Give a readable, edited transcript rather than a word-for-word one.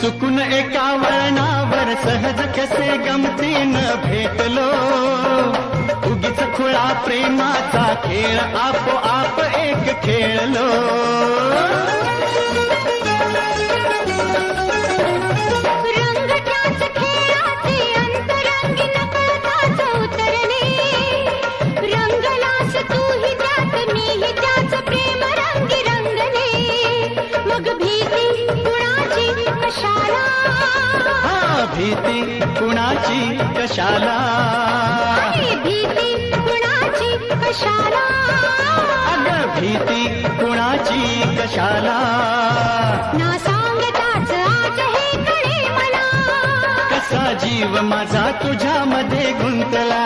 चुकून एका वळणावर सहज कसे गमतीनं भेटलो, उगीच खुळा प्रेमाचा खेळ आपोआप एक खेळलो. रंग त्याच खेळाचे अंतरंगी नकळताच उतरले, रंगलास तूही त्यात मीही त्याच प्रेम रंगी रंगले. मग भीती कुणाची कशाला, भीती कुणाची कशाला, भीती कुणाची कशाला, अगं भीती कुणाची कशाला. ना सांगताच आज हे कळे मला, कसा जीव माझा तुझ्यामध्ये गुंतला.